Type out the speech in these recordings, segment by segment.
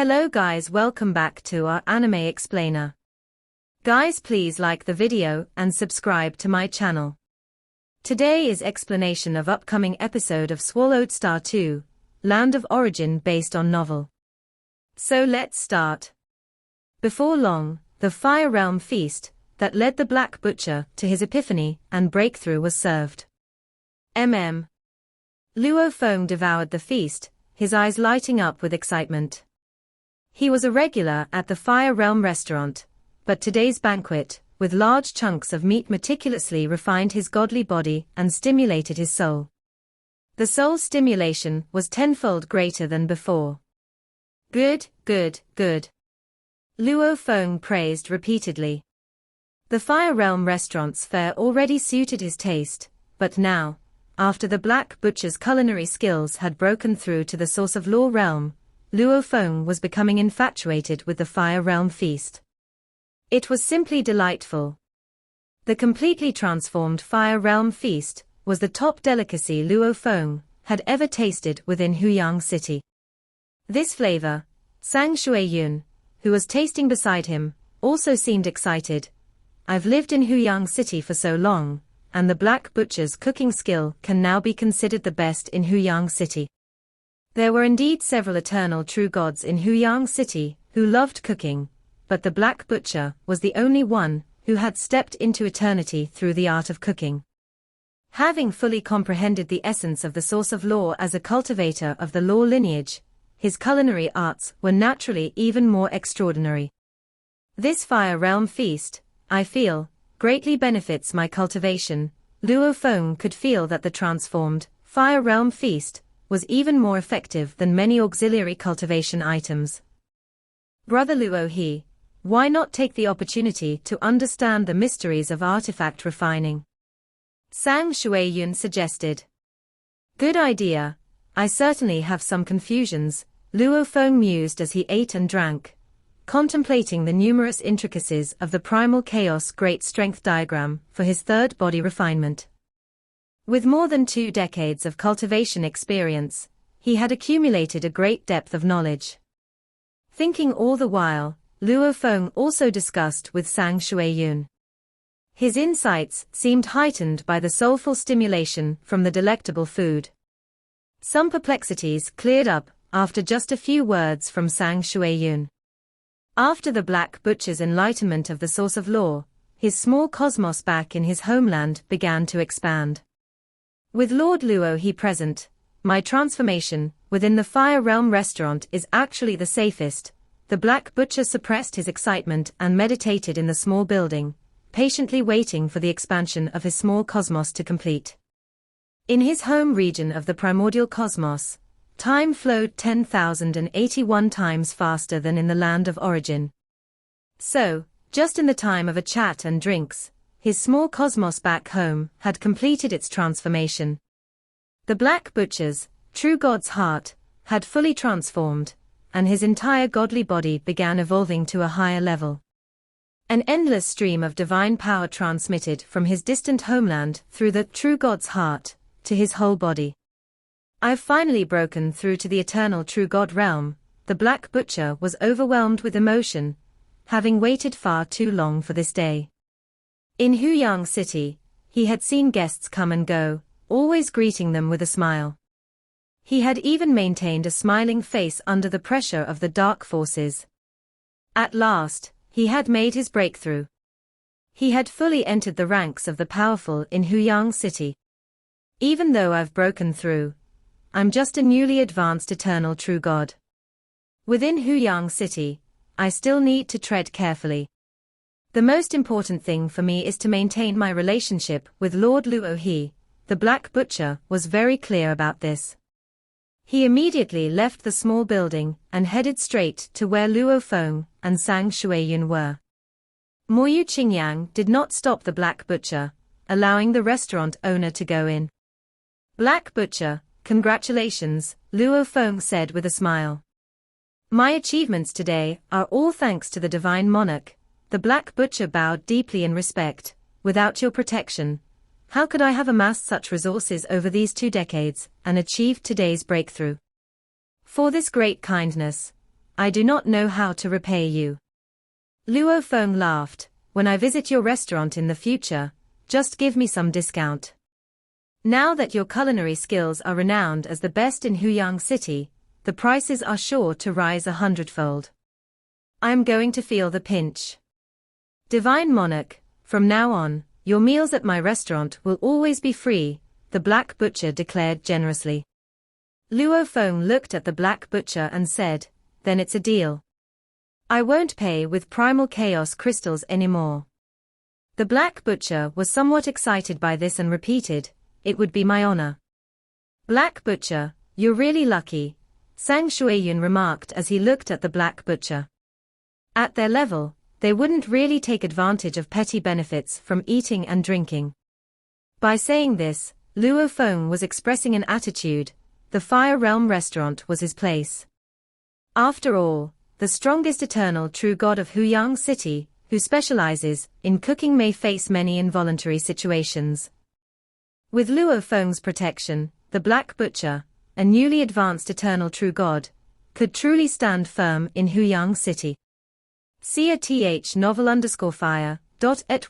Hello guys, welcome back to our anime explainer. Guys, please like the video and subscribe to my channel. Today is explanation of upcoming episode of Swallowed Star 2, Land of Origin based on novel. So let's start. Before long, the Fire Realm feast that led the Black Butcher to his epiphany and breakthrough was served. Luo Feng devoured the feast, his eyes lighting up with excitement. He was a regular at the Fire Realm restaurant, but today's banquet, with large chunks of meat meticulously refined his godly body and stimulated his soul. The soul stimulation was tenfold greater than before. Good, good, good. Luo Feng praised repeatedly. The Fire Realm restaurant's fare already suited his taste, but now, after the Black Butcher's culinary skills had broken through to the Source of Law realm, Luo Feng was becoming infatuated with the Fire Realm feast. It was simply delightful. The completely transformed Fire Realm feast was the top delicacy Luo Feng had ever tasted within Huyang City. This flavor, Sang Shuiyun, who was tasting beside him, also seemed excited. I've lived in Huyang City for so long, and the Black Butcher's cooking skill can now be considered the best in Huyang City. There were indeed several eternal true gods in Huyang City who loved cooking, but the Black Butcher was the only one who had stepped into eternity through the art of cooking. Having fully comprehended the essence of the Source of Law as a cultivator of the law lineage, his culinary arts were naturally even more extraordinary. This Fire Realm feast, I feel, greatly benefits my cultivation. Luo Feng could feel that the transformed Fire Realm feast was even more effective than many auxiliary cultivation items. Brother Luo, why not take the opportunity to understand the mysteries of artifact refining? Sang Shuiyun suggested. Good idea. I certainly have some confusions, Luo Feng mused as he ate and drank, contemplating the numerous intricacies of the primal chaos great strength diagram for his third body refinement. With more than 2 decades of cultivation experience, he had accumulated a great depth of knowledge. Thinking all the while, Luo Feng also discussed with Sang Shuiyun. His insights seemed heightened by the soulful stimulation from the delectable food. Some perplexities cleared up after just a few words from Sang Shuiyun. After the Black Butcher's enlightenment of the Source of Law, his small cosmos back in his homeland began to expand. With Lord Luo present, my transformation within the Fire Realm restaurant is actually the safest. The Black Butcher suppressed his excitement and meditated in the small building, patiently waiting for the expansion of his small cosmos to complete. In his home region of the primordial cosmos, time flowed 10,081 times faster than in the Land of Origin. So, just in the time of a chat and drinks, his small cosmos back home had completed its transformation. The Black Butcher's true god's heart had fully transformed, and his entire godly body began evolving to a higher level. An endless stream of divine power transmitted from his distant homeland through the true god's heart to his whole body. I've finally broken through to the eternal true god realm. The Black Butcher was overwhelmed with emotion, having waited far too long for this day. In Huyang City, he had seen guests come and go, always greeting them with a smile. He had even maintained a smiling face under the pressure of the dark forces. At last, he had made his breakthrough. He had fully entered the ranks of the powerful in Huyang City. Even though I've broken through, I'm just a newly advanced eternal true god. Within Huyang City, I still need to tread carefully. The most important thing for me is to maintain my relationship with Lord Luo. The Black Butcher was very clear about this. He immediately left the small building and headed straight to where Luo Feng and Sang Shuiyun were. Moyu Qingyang did not stop the Black Butcher, allowing the restaurant owner to go in. Black Butcher, congratulations, Luo Feng said with a smile. My achievements today are all thanks to the Divine Monarch. The Black Butcher bowed deeply in respect. Without your protection, how could I have amassed such resources over these 2 decades and achieved today's breakthrough? For this great kindness, I do not know how to repay you. Luo Feng laughed. When I visit your restaurant in the future, just give me some discount. Now that your culinary skills are renowned as the best in Huyang City, the prices are sure to rise 100-fold. I'm going to feel the pinch. Divine Monarch, from now on, your meals at my restaurant will always be free, the Black Butcher declared generously. Luo Feng looked at the Black Butcher and said, then it's a deal. I won't pay with primal chaos crystals anymore. The Black Butcher was somewhat excited by this and repeated, it would be my honor. Black Butcher, you're really lucky, Sang Shuiyun remarked as he looked at the Black Butcher. At their level, they wouldn't really take advantage of petty benefits from eating and drinking. By saying this, Luo Feng was expressing an attitude, the Fire Realm restaurant was his place. After all, the strongest eternal true god of Huyang City, who specializes in cooking, may face many involuntary situations. With Luo Feng's protection, the Black Butcher, a newly advanced eternal true god, could truly stand firm in Huyang City. See a th_novel_fire.et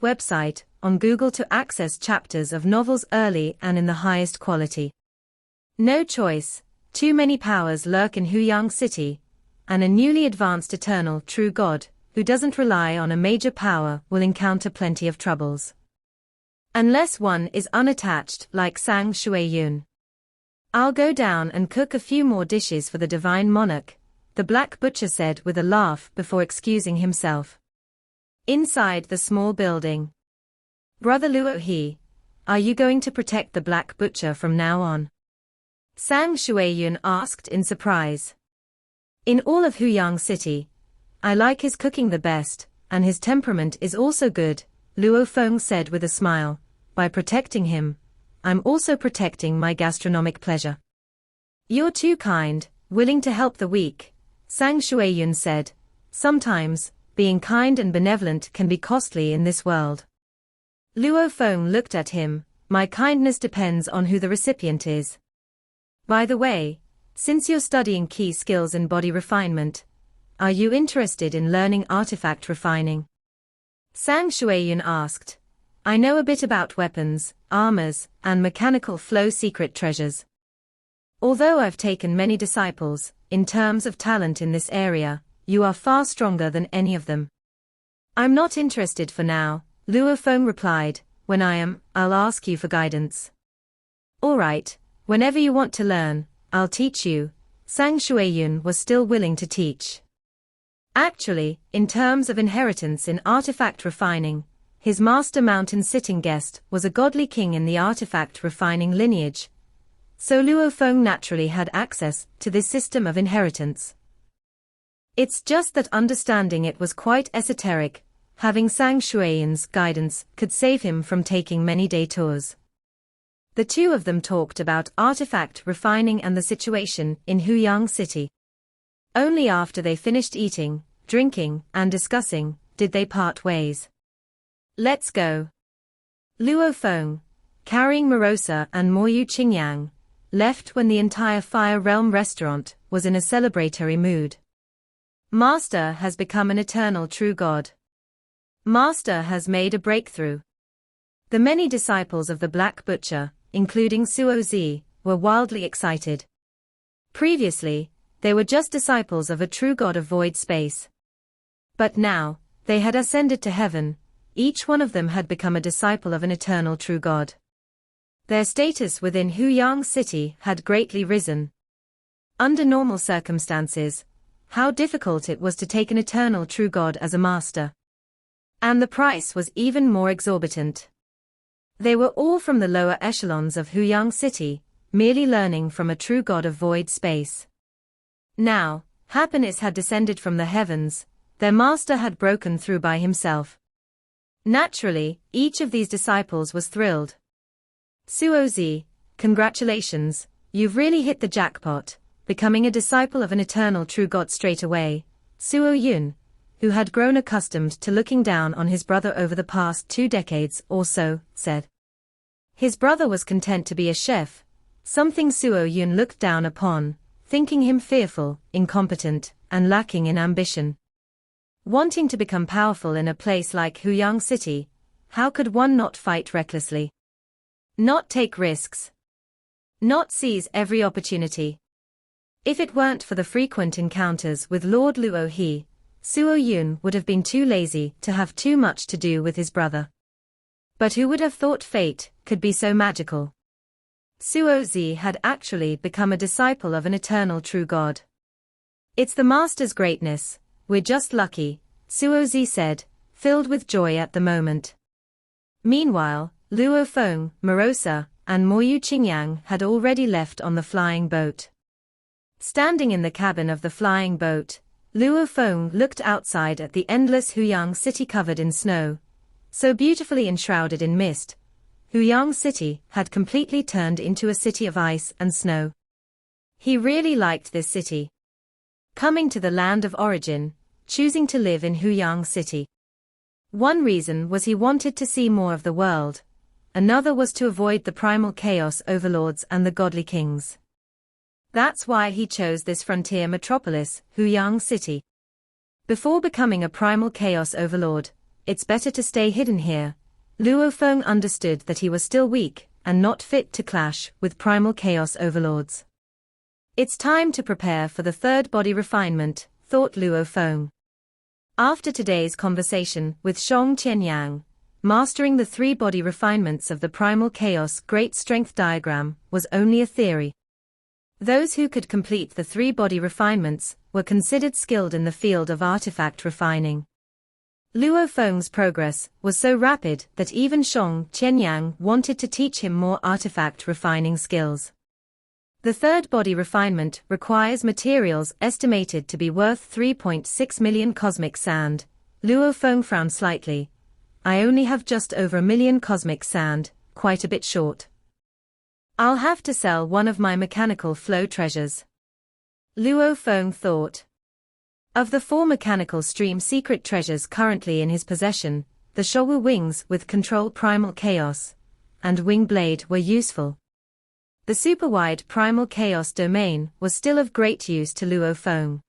website on Google to access chapters of novels early and in the highest quality. No choice, too many powers lurk in Huyang City, and a newly advanced eternal true god, who doesn't rely on a major power, will encounter plenty of troubles. Unless one is unattached like Sang Shuiyun. I'll go down and cook a few more dishes for the Divine Monarch, the Black Butcher said with a laugh before excusing himself. Inside the small building. Brother Luo, are you going to protect the Black Butcher from now on? Sang Shuiyun asked in surprise. In all of Huyang City, I like his cooking the best, and his temperament is also good, Luo Feng said with a smile. By protecting him, I'm also protecting my gastronomic pleasure. You're too kind, willing to help the weak, Sang Shuiyun said. Sometimes, being kind and benevolent can be costly in this world. Luo Feng looked at him. My kindness depends on who the recipient is. By the way, since you're studying key skills in body refinement, are you interested in learning artifact refining? Sang Shuiyun asked. I know a bit about weapons, armors, and mechanical flow secret treasures. Although I've taken many disciples, in terms of talent in this area, you are far stronger than any of them. I'm not interested for now, Luo Feng replied. When I am, I'll ask you for guidance. All right, whenever you want to learn, I'll teach you. Sang Shuiyun was still willing to teach. Actually, in terms of inheritance in artifact refining, his master mountain sitting guest was a godly king in the artifact refining lineage, so Luo Feng naturally had access to this system of inheritance. It's just that understanding it was quite esoteric. Having Sang Shuiyun's guidance could save him from taking many detours. The two of them talked about artifact refining and the situation in Huyang City. Only after they finished eating, drinking, and discussing, did they part ways. Let's go. Luo Feng, carrying Morosa and Moyu Qingyang, left when the entire Fire Realm restaurant was in a celebratory mood. Master has become an eternal true god. Master has made a breakthrough. The many disciples of the Black Butcher, including Suo Zi, were wildly excited. Previously, they were just disciples of a true god of void space. But now, they had ascended to heaven. Each one of them had become a disciple of an eternal true god. Their status within Huyang City had greatly risen. Under normal circumstances, how difficult it was to take an eternal true god as a master. And the price was even more exorbitant. They were all from the lower echelons of Huyang City, merely learning from a true god of void space. Now, happiness had descended from the heavens. Their master had broken through by himself. Naturally, each of these disciples was thrilled. Suo Zi, congratulations, you've really hit the jackpot, becoming a disciple of an eternal true god straight away. Suo Yun, who had grown accustomed to looking down on his brother over the past 2 decades or so, said. His brother was content to be a chef, something Suo Yun looked down upon, thinking him fearful, incompetent, and lacking in ambition. Wanting to become powerful in a place like Huyang City, how could one not fight recklessly? Not take risks. Not seize every opportunity. If it weren't for the frequent encounters with Lord Luo He, Suo Yun would have been too lazy to have too much to do with his brother. But who would have thought fate could be so magical? Suo Zi had actually become a disciple of an eternal true God. It's the Master's greatness, we're just lucky, Suo Zi said, filled with joy at the moment. Meanwhile, Luo Feng, Morosa, and Moyu Qingyang had already left on the flying boat. Standing in the cabin of the flying boat, Luo Feng looked outside at the endless Huyang City covered in snow, so beautifully enshrouded in mist. Huyang City had completely turned into a city of ice and snow. He really liked this city. Coming to the land of origin, choosing to live in Huyang City. One reason was he wanted to see more of the world, another was to avoid the primal chaos overlords and the godly kings. That's why he chose this frontier metropolis, Huyang City. Before becoming a primal chaos overlord, it's better to stay hidden here. Luo Feng understood that he was still weak and not fit to clash with primal chaos overlords. It's time to prepare for the third body refinement, thought Luo Feng. After today's conversation with Shong Qianyang, mastering the three body refinements of the primal chaos great strength diagram was only a theory. Those who could complete the three body refinements were considered skilled in the field of artifact refining. Luo Feng's progress was so rapid that even Shong Qianyang wanted to teach him more artifact refining skills. The third body refinement requires materials estimated to be worth 3.6 million cosmic sand. Luo Feng frowned slightly. I only have just over 1 million cosmic sand, quite a bit short. I'll have to sell one of my mechanical flow treasures. Luo Feng thought. Of the 4 mechanical stream secret treasures currently in his possession, the Showu wings with control primal chaos and wing blade were useful. The super-wide primal chaos domain was still of great use to Luo Feng.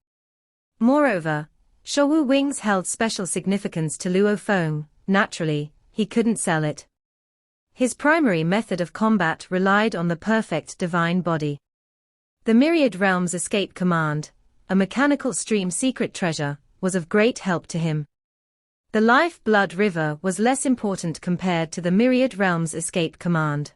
Moreover, Showu wings held special significance to Luo Feng. Naturally, he couldn't sell it. His primary method of combat relied on the perfect divine body. The Myriad Realms Escape Command, a mechanical stream secret treasure, was of great help to him. The Life Blood River was less important compared to the Myriad Realms Escape Command.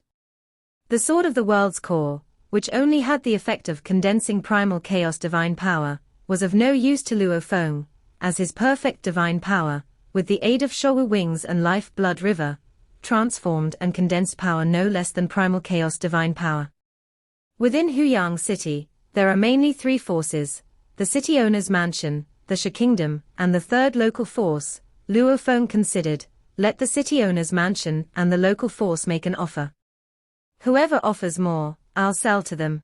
The Sword of the World's Core, which only had the effect of condensing primal chaos divine power, was of no use to Luo Feng, as his perfect divine power, with the aid of Showu wings and Life Blood River, transformed and condensed power no less than primal chaos divine power. Within Huyang City, there are mainly 3 forces, the city owner's mansion, the Sha Kingdom, and the third local force. Luo Feng considered, let the city owner's mansion and the local force make an offer. Whoever offers more, I'll sell to them.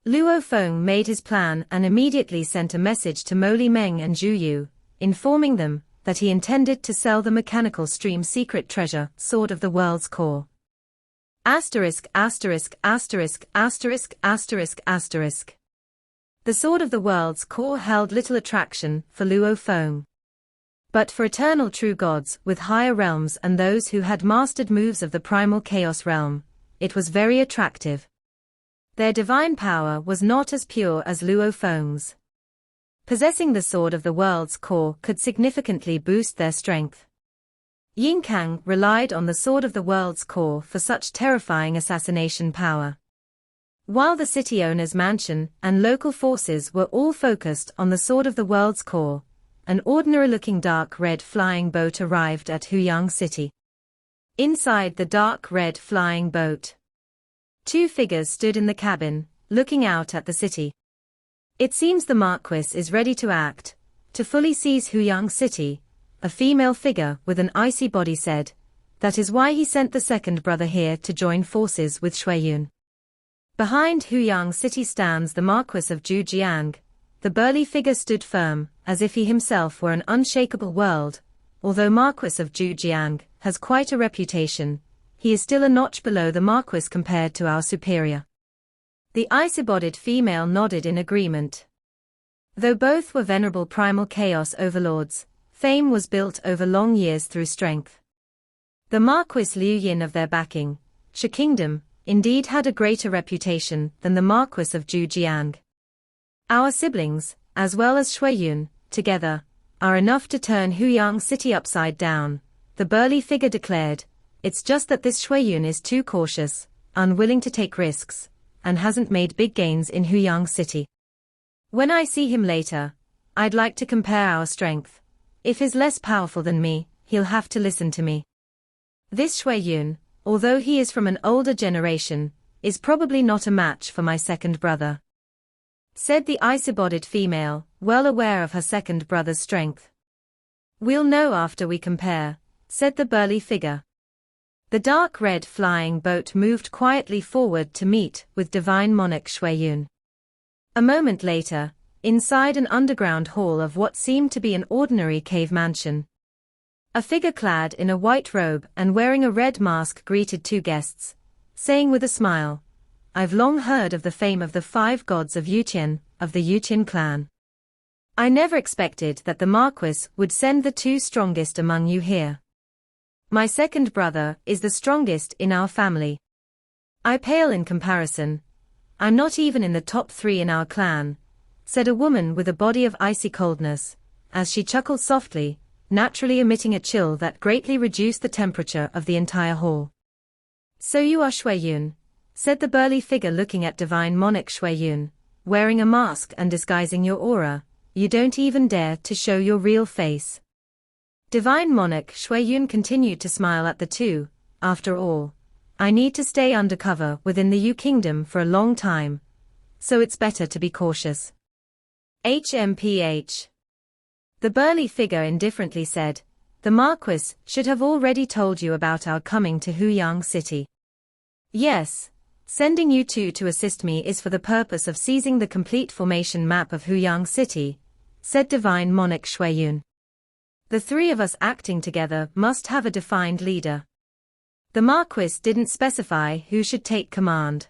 Luo Feng made his plan and immediately sent a message to Mo Li Meng and Zhu Yu, informing them that he intended to sell the mechanical stream secret treasure, Sword of the World's Core. Asterisk, asterisk, asterisk, asterisk, asterisk, asterisk. The Sword of the World's Core held little attraction for Luo Feng. But for eternal true gods with higher realms and those who had mastered moves of the primal chaos realm, it was very attractive. Their divine power was not as pure as Luo Feng's. Possessing the Sword of the World's Core could significantly boost their strength. Yin Kang relied on the Sword of the World's Core for such terrifying assassination power. While the city owner's mansion and local forces were all focused on the Sword of the World's Core, an ordinary-looking dark red flying boat arrived at Huyang City. Inside the dark red flying boat, 2 figures stood in the cabin, looking out at the city. It seems the Marquis is ready to act, to fully seize Huyang City, a female figure with an icy body said. That is why he sent the second brother here to join forces with Shuiyun. Behind Huyang City stands the Marquis of Zhujiang. The burly figure stood firm, as if he himself were an unshakable world. Although Marquis of Zhujiang has quite a reputation, he is still a notch below the Marquis compared to our superior. The icy-bodied female nodded in agreement. Though both were venerable primal chaos overlords, fame was built over long years through strength. The Marquis Liu Yin of their backing, Shi Kingdom, indeed had a greater reputation than the Marquis of Zhujiang. Our siblings, as well as Shui Yun, together, are enough to turn Huyang City upside down, the burly figure declared. It's just that this Shui Yun is too cautious, unwilling to take risks, and hasn't made big gains in Huyang City. When I see him later, I'd like to compare our strength. If he's less powerful than me, he'll have to listen to me. This Shui Yun, although he is from an older generation, is probably not a match for my second brother, said the icy-bodied female, well aware of her second brother's strength. We'll know after we compare, said the burly figure. The dark red flying boat moved quietly forward to meet with divine monarch Shui Yun. A moment later, inside an underground hall of what seemed to be an ordinary cave mansion, a figure clad in a white robe and wearing a red mask greeted two guests, saying with a smile, I've long heard of the fame of the 5 gods of Yutian, of the Yutian clan. I never expected that the Marquis would send the 2 strongest among you here. My second brother is the strongest in our family. I pale in comparison. I'm not even in the top 3 in our clan, said a woman with a body of icy coldness, as she chuckled softly, naturally emitting a chill that greatly reduced the temperature of the entire hall. So you are Shui Yun, said the burly figure looking at divine monarch Shui Yun, wearing a mask and disguising your aura, you don't even dare to show your real face. Divine monarch Shui Yun continued to smile at the two. After all, I need to stay undercover within the Yu Kingdom for a long time, so it's better to be cautious. HMPH. The burly figure indifferently said, the Marquis should have already told you about our coming to Huyang City. Yes, sending you 2 to assist me is for the purpose of seizing the complete formation map of Huyang City, said divine monarch Shui Yun. The 3 of us acting together must have a defined leader. The Marquis didn't specify who should take command.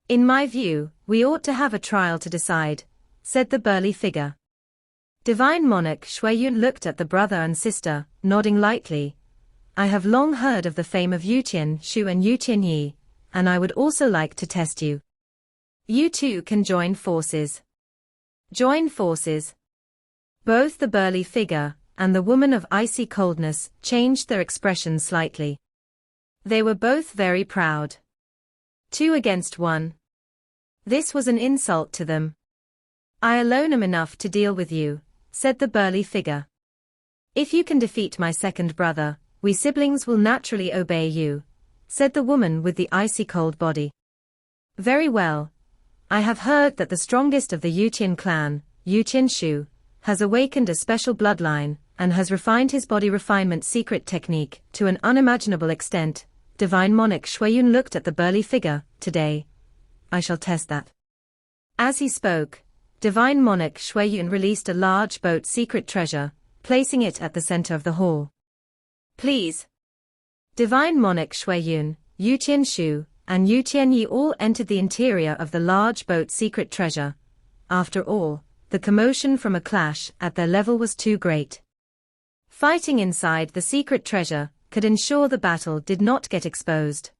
In my view, we ought to have a trial to decide, said the burly figure. Divine monarch Shui Yun looked at the brother and sister, nodding lightly. I have long heard of the fame of Yutian Shu and Yutian Yi, and I would also like to test you. You 2 can join forces. Join forces. Both the burly figure and the woman of icy coldness changed their expression slightly. They were both very proud. 2 against 1. This was an insult to them. I alone am enough to deal with you, said the burly figure. If you can defeat my second brother, we siblings will naturally obey you, said the woman with the icy cold body. Very well. I have heard that the strongest of the Yutian clan, Yutian Shu, has awakened a special bloodline, and has refined his body refinement secret technique to an unimaginable extent. Divine monarch Shui Yun looked at the burly figure. Today, I shall test that. As he spoke, divine monarch Shui Yun released a large boat secret treasure, placing it at the center of the hall. Please. Divine monarch Shui Yun, Yutian Shu, and Yutian Yi all entered the interior of the large boat secret treasure. After all, the commotion from a clash at their level was too great. Fighting inside the secret treasure could ensure the battle did not get exposed.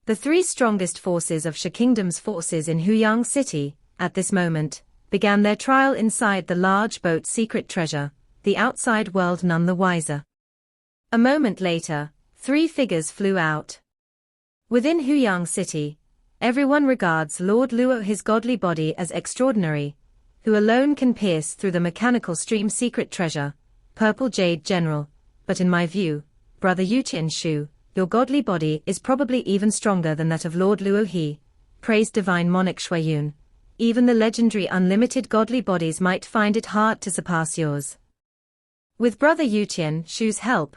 The 3 strongest forces of Shi Kingdom's forces in Huyang City, at this moment, began their trial inside the large boat secret treasure, the outside world none the wiser. A moment later, 3 figures flew out. Within Huyang City, everyone regards Lord Luo his godly body as extraordinary, who alone can pierce through the mechanical stream secret treasure, Purple Jade General, but in my view, Brother Yutian Shu, your godly body is probably even stronger than that of Lord Luo he, praised divine monarch Shui Yun. Even the legendary unlimited godly bodies might find it hard to surpass yours. With Brother Yutian Shu's help,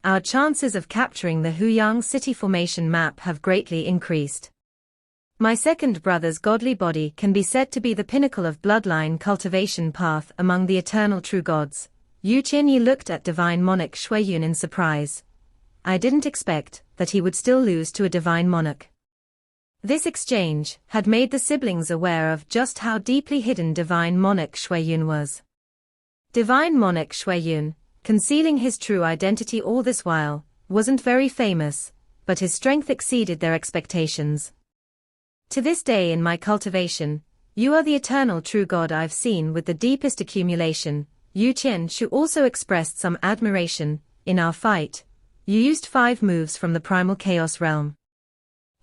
our chances of capturing the Huyang City formation map have greatly increased. My second brother's godly body can be said to be the pinnacle of bloodline cultivation path among the eternal true gods. Yutian Yi looked at divine monarch Shui Yun in surprise. I didn't expect that he would still lose to a divine monarch. This exchange had made the siblings aware of just how deeply hidden Divine Monarch Shuiyun was. Divine Monarch Shuiyun, concealing his true identity all this while, wasn't very famous, but his strength exceeded their expectations. To this day in my cultivation, you are the eternal true God I've seen with the deepest accumulation. Yu Qianshu also expressed some admiration. In our fight, you used 5 moves from the primal chaos realm.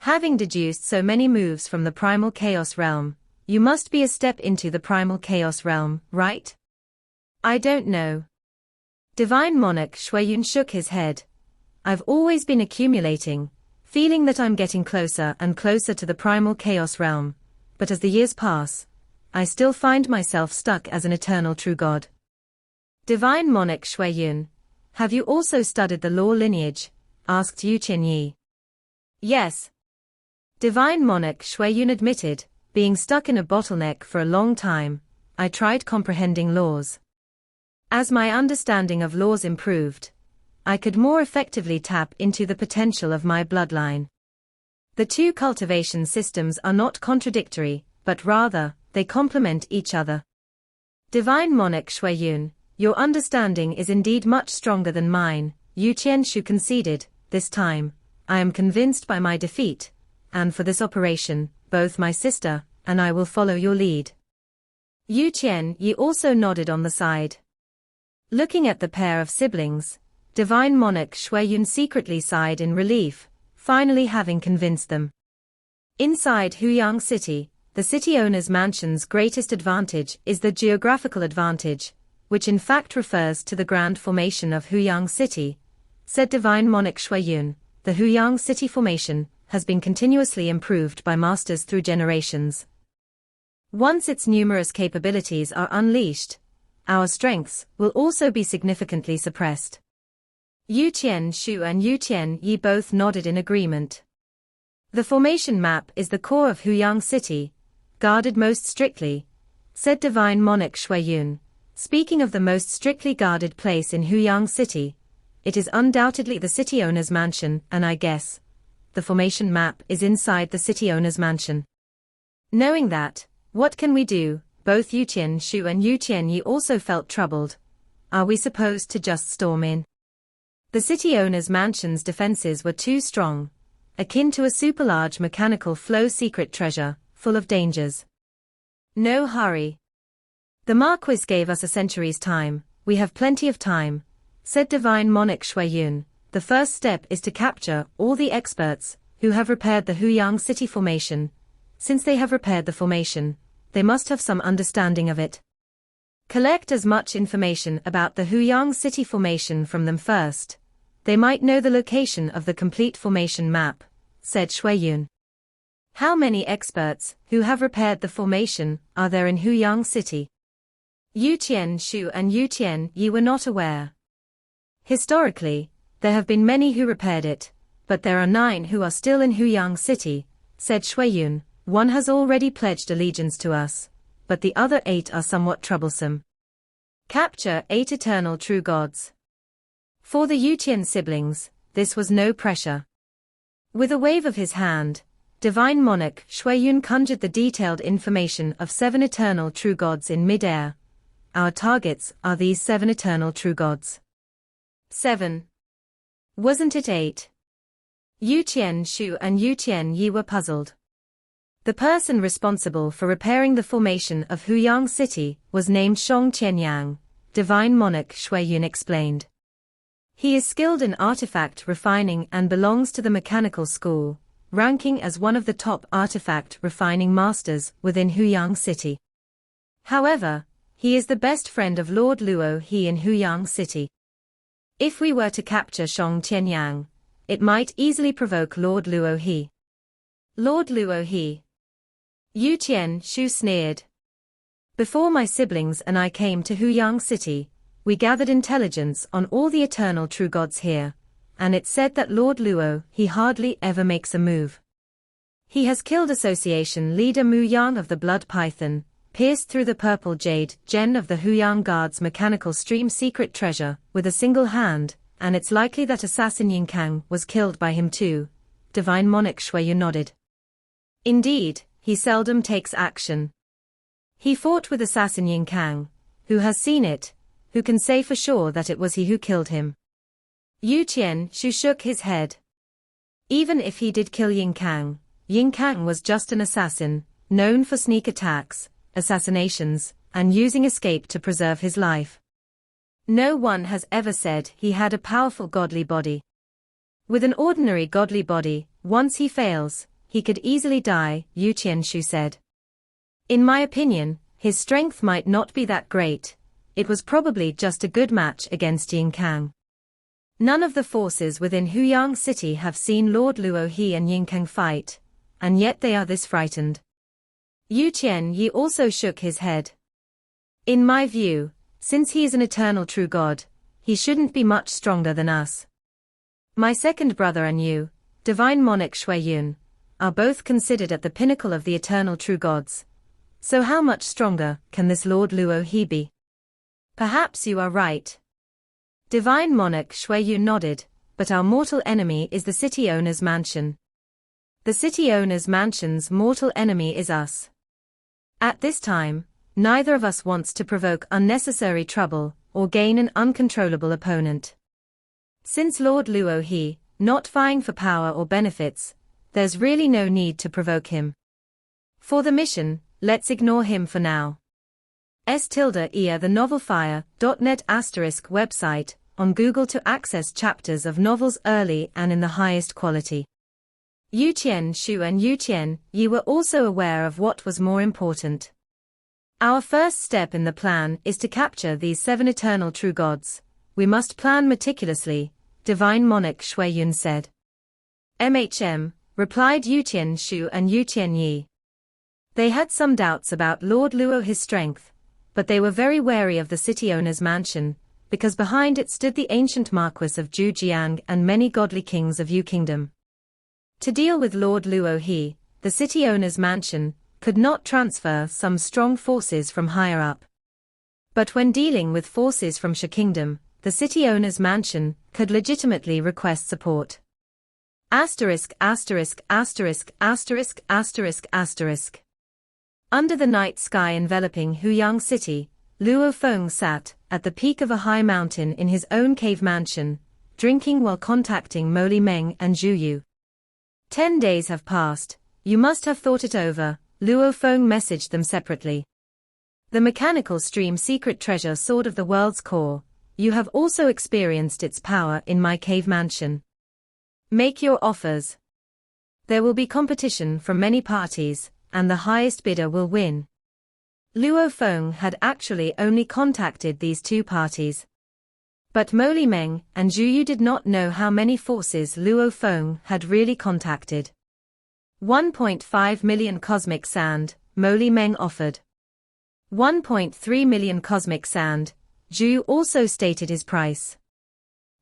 Having deduced so many moves from the primal chaos realm, you must be a step into the primal chaos realm, right? I don't know. Divine Monarch Shuiyun shook his head. I've always been accumulating, feeling that I'm getting closer and closer to the primal chaos realm, but as the years pass, I still find myself stuck as an eternal true God. Divine Monarch Shuiyun, have you also studied the law lineage? Asked Yu Qianyi. Yes. Divine Monarch Shuiyun admitted, being stuck in a bottleneck for a long time, I tried comprehending laws. As my understanding of laws improved, I could more effectively tap into the potential of my bloodline. The two cultivation systems are not contradictory, but rather, they complement each other. Divine Monarch Shuiyun, your understanding is indeed much stronger than mine, Yu Qianshu conceded. This time, I am convinced by my defeat, and for this operation, both my sister and I will follow your lead. Yu Qianyi also nodded on the side. Looking at the pair of siblings, Divine Monarch Shuiyun secretly sighed in relief, finally having convinced them. Inside Huyang City, the city owner's mansion's greatest advantage is the geographical advantage, which in fact refers to the grand formation of Huyang City, said Divine Monarch Shuiyun. The Huyang City formation has been continuously improved by masters through generations. Once its numerous capabilities are unleashed, our strengths will also be significantly suppressed. Yu Qianshu and Yu Qianyi both nodded in agreement. The formation map is the core of Huyang City, guarded most strictly, said Divine Monarch Shuiyun. Speaking of the most strictly guarded place in Huyang City, it is undoubtedly the city owner's mansion, and I guess the formation map is inside the city owner's mansion. Knowing that, what can we do? Both Yu Qianshu and Yu Qianyi also felt troubled. Are we supposed to just storm in? The city owner's mansion's defenses were too strong, akin to a super-large mechanical flow secret treasure, full of dangers. No hurry. The Marquis gave us a century's time, we have plenty of time, said Divine Monarch Shuiyun. The first step is to capture all the experts who have repaired the Huyang City formation. Since they have repaired the formation, they must have some understanding of it. Collect as much information about the Huyang City formation from them first. They might know the location of the complete formation map, said Shuiyun. How many experts who have repaired the formation are there in Huyang City? Yu Qianshu and Yu Qianyi were not aware. Historically, there have been many who repaired it, but there are 9 who are still in Huyang City, said Shuiyun. One has already pledged allegiance to us, but the other 8 are somewhat troublesome. Capture 8 eternal true gods. For the Yu Qian siblings, this was no pressure. With a wave of his hand, Divine Monarch Shuiyun conjured the detailed information of 7 eternal true gods in mid-air. Our targets are these 7 eternal true gods. 7. Wasn't it 8? Yu Qianshu and Yu Qianyi were puzzled. The person responsible for repairing the formation of Huyang City was named Shong Qianyang, Divine Monarch Shuiyun explained. He is skilled in artifact refining and belongs to the mechanical school, ranking as one of the top artifact refining masters within Huyang City. However, he is the best friend of Lord Luo He in Huyang City. If we were to capture Shong Qianyang, it might easily provoke Lord Luo He. Lord Luo He. Yu Qianshu sneered. Before my siblings and I came to Huyang City, we gathered intelligence on all the eternal true gods here, and it said that Lord Luo He hardly ever makes a move. He has killed association leader Mu Yang of the Blood Python, pierced through the purple jade gem of the Huyang Guard's mechanical stream secret treasure with a single hand, and it's likely that assassin Yin Kang was killed by him too. Divine Monarch Shuiyun nodded. Indeed, he seldom takes action. He fought with assassin Yin Kang. Who has seen it? Who can say for sure that it was he who killed him? Yu Qianshu shook his head. Even if he did kill Yin Kang was just an assassin, known for sneak attacks, assassinations, and using escape to preserve his life. No one has ever said he had a powerful godly body. With an ordinary godly body, once he fails, he could easily die, Yu Qianshu said. In my opinion, his strength might not be that great. It was probably just a good match against Yin Kang. None of the forces within Huyang City have seen Lord Luo He and Yin Kang fight, and yet they are this frightened. Yu Qianyi also shook his head. In my view, since he is an eternal true god, he shouldn't be much stronger than us. My second brother and you, divine monarch Shui Yun, are both considered at the pinnacle of the eternal true gods. So how much stronger can this Lord Luo He be? Perhaps you are right. Divine monarch Shui Yun nodded, but our mortal enemy is the city owner's mansion. The city owner's mansion's mortal enemy is us. At this time, neither of us wants to provoke unnecessary trouble or gain an uncontrollable opponent. Since Lord Luo He, not vying for power or benefits, there's really no need to provoke him. For the mission, let's ignore him for now. The novelfire.net ** website, on Google to access chapters of novels early and in the highest quality. Yu Qianshu and Yu Qianyi were also aware of what was more important. Our first step in the plan is to capture these 7 eternal true gods. We must plan meticulously, Divine Monarch Shui Yun said. Replied Yu Qianshu and Yu Qianyi. They had some doubts about Lord Luo He's strength, but they were very wary of the city owner's mansion, because behind it stood the ancient Marquis of Zhujiang and many godly kings of Yu Kingdom. To deal with Lord Luo He, the city owner's mansion could not transfer some strong forces from higher up. But when dealing with forces from Shi Kingdom, the city owner's mansion could legitimately request support. Under the night sky enveloping Huyang City, Luo Feng sat at the peak of a high mountain in his own cave mansion, drinking while contacting Mo Li Meng and Zhu Yu. 10 days have passed, you must have thought it over, Luo Feng messaged them separately. The mechanical stream secret treasure sword of the world's core, you have also experienced its power in my cave mansion. Make your offers. There will be competition from many parties, and the highest bidder will win. Luo Feng had actually only contacted these 2 parties. But Mo Li Meng and Zhu Yu did not know how many forces Luo Feng had really contacted. 1.5 million cosmic sand, Mo Li Meng offered. 1.3 million cosmic sand, Zhu Yu also stated his price.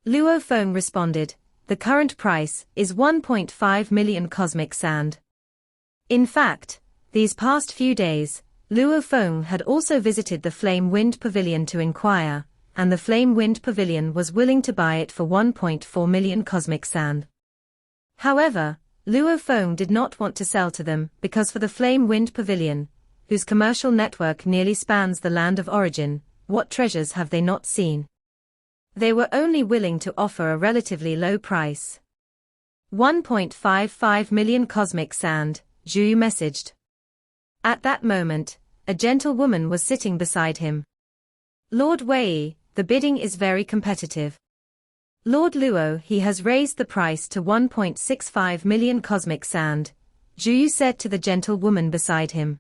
Luo Feng responded, the current price is 1.5 million cosmic sand. In fact, these past few days, Luo Feng had also visited the Flame Wind Pavilion to inquire, and the Flame Wind Pavilion was willing to buy it for 1.4 million cosmic sand. However, Luo Feng did not want to sell to them because for the Flame Wind Pavilion, whose commercial network nearly spans the land of origin, what treasures have they not seen? They were only willing to offer a relatively low price. 1.55 million cosmic sand, Zhu Yu messaged. At that moment, a gentlewoman was sitting beside him. Lord Wei, the bidding is very competitive. Lord Luo He has raised the price to 1.65 million cosmic sand, Zhu Yu said to the gentlewoman beside him.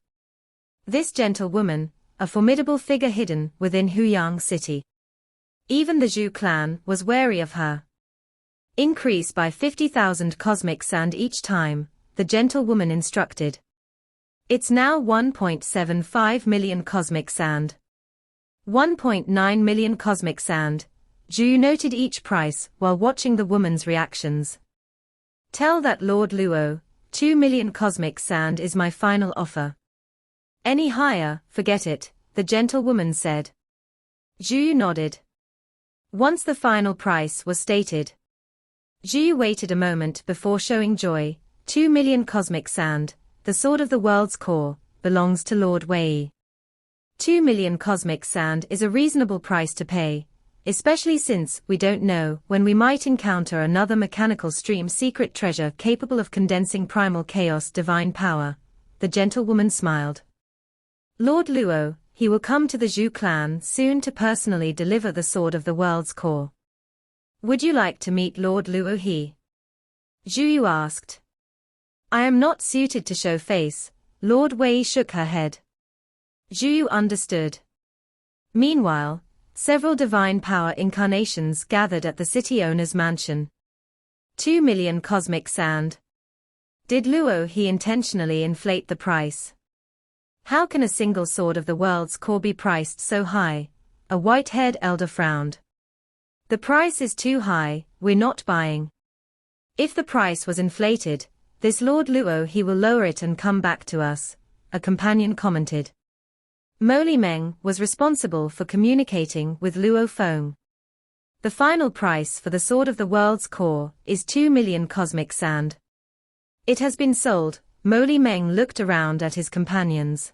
This gentlewoman, a formidable figure hidden within Huyang City. Even the Zhu clan was wary of her. Increase by 50,000 cosmic sand each time, the gentlewoman instructed. It's now 1.75 million cosmic sand. 1.9 million cosmic sand, Zhu noted each price while watching the woman's reactions. Tell that Lord Luo, 2 million cosmic sand is my final offer. Any higher, forget it, the gentlewoman said. Zhu nodded. Once the final price was stated, Zhu waited a moment before showing joy. 2 million cosmic sand, the sword of the world's core, belongs to Lord Wei. 2 million cosmic sand is a reasonable price to pay, especially since we don't know when we might encounter another mechanical stream secret treasure capable of condensing primal chaos divine power. The gentlewoman smiled. Lord Luo, he will come to the Zhu clan soon to personally deliver the sword of the world's core. Would you like to meet Lord Luo he? Zhu Yu asked. I am not suited to show face. Lord Wei shook her head. Zhu Yu understood. Meanwhile, several divine power incarnations gathered at the city owner's mansion. 2 million cosmic sand. Did Luo he intentionally inflate the price? How can a single sword of the world's core be priced so high? A white-haired elder frowned. The price is too high, we're not buying. If the price was inflated, this Lord Luo he will lower it and come back to us, a companion commented. Mo Li Meng was responsible for communicating with Luo Feng. The final price for the sword of the world's core is 2 million cosmic sand. It has been sold. Mo Li Meng looked around at his companions.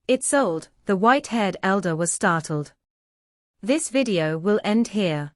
It sold, the white-haired elder was startled. This video will end here.